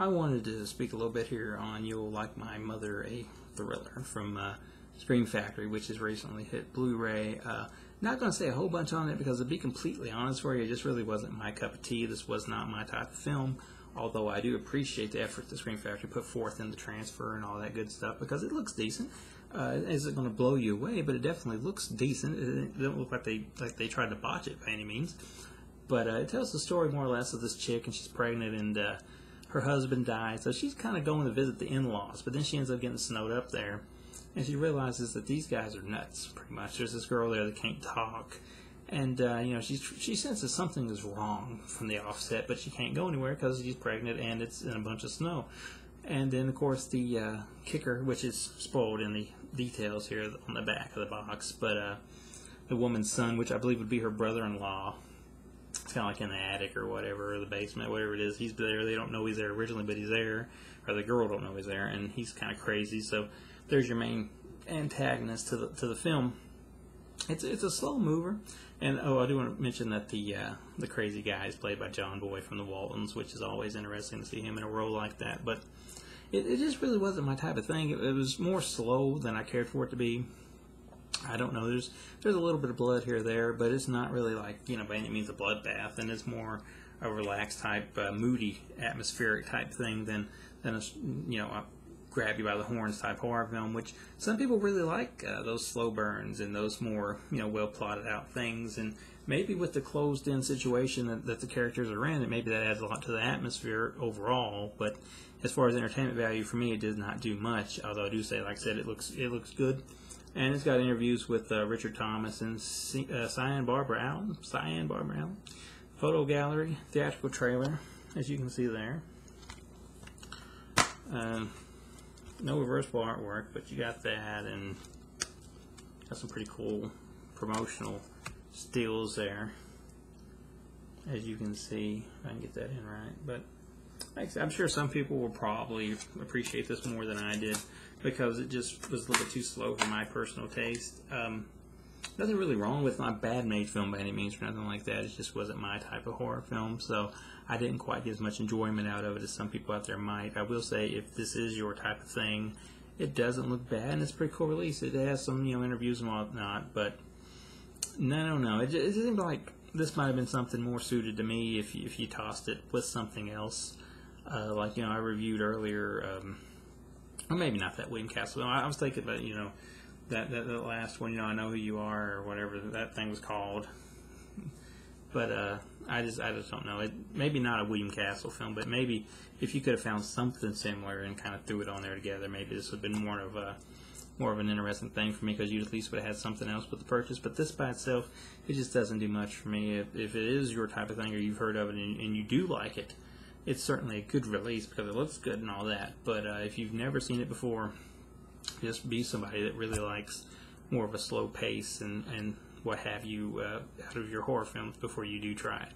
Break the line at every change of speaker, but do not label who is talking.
I wanted to speak a little bit here on You'll Like My Mother, a thriller from Scream Factory, which has recently hit Blu-ray. Not going to say a whole bunch on it because, to be completely honest for you, it just really wasn't my cup of tea. This was not my type of film, although I do appreciate the effort that Scream Factory put forth in the transfer and all that good stuff because it looks decent. It isn't going to blow you away, but it definitely looks decent. It doesn't look like they tried to botch it by any means. But it tells the story more or less of this chick, and she's pregnant, and her husband died, so she's kind of going to visit the in-laws, but then she ends up getting snowed up there, and she realizes that these guys are nuts, pretty much. There's this girl there that can't talk, and she senses something is wrong from the offset, but she can't go anywhere because she's pregnant and it's in a bunch of snow. And then, of course, the kicker, which is spoiled in the details here on the back of the box, but the woman's son, which I believe would be her brother-in-law, it's kind of like in the attic or whatever, or the basement, whatever it is. He's there. They don't know he's there originally, but he's there. Or the girl don't know he's there, and he's kind of crazy. So there's your main antagonist to the film. It's a slow mover, and I do want to mention that the crazy guy is played by John Boy from the Waltons, which is always interesting to see him in a role like that. But it just really wasn't my type of thing. It was more slow than I cared for it to be. I don't know. There's a little bit of blood here or there, but it's not really like, by any means a bloodbath, and it's more a relaxed type, moody, atmospheric type thing than a grab you by the horns type horror film, which some people really like those slow burns and those more well plotted out things. And maybe with the closed in situation that the characters are in, maybe that adds a lot to the atmosphere overall. But as far as entertainment value, for me, it does not do much. Although I do say, like I said, it looks good. And it's got interviews with Richard Thomas and Cyan Barbara Allen. Photo gallery, theatrical trailer, as you can see there. No reversible artwork, but you got that, and got some pretty cool promotional stills there, as you can see. If I can get that in right. But like I said, I'm sure some people will probably appreciate this more than I did, because it just was a little bit too slow for my personal taste. Nothing really wrong with my bad made film by any means or nothing like that. It just wasn't my type of horror film, so I didn't quite get as much enjoyment out of it as some people out there might. I will say, if this is your type of thing, it doesn't look bad, and it's a pretty cool release. It has some interviews and whatnot, but no. It seemed like this might have been something more suited to me if you tossed it with something else. Like I reviewed earlier, or maybe not that William Castle. I was thinking about that last one, I Know Who You Are, or whatever that thing was called. But I just don't know. Maybe not a William Castle film, but maybe if you could have found something similar and kind of threw it on there together, maybe this would have been more of an interesting thing for me, because you at least would have had something else with the purchase. But this by itself, it just doesn't do much for me. If it is your type of thing, or you've heard of it and you do like it, it's certainly a good release because it looks good and all that. But if you've never seen it before, just be somebody that really likes more of a slow pace and what have you out of your horror films before you do try it.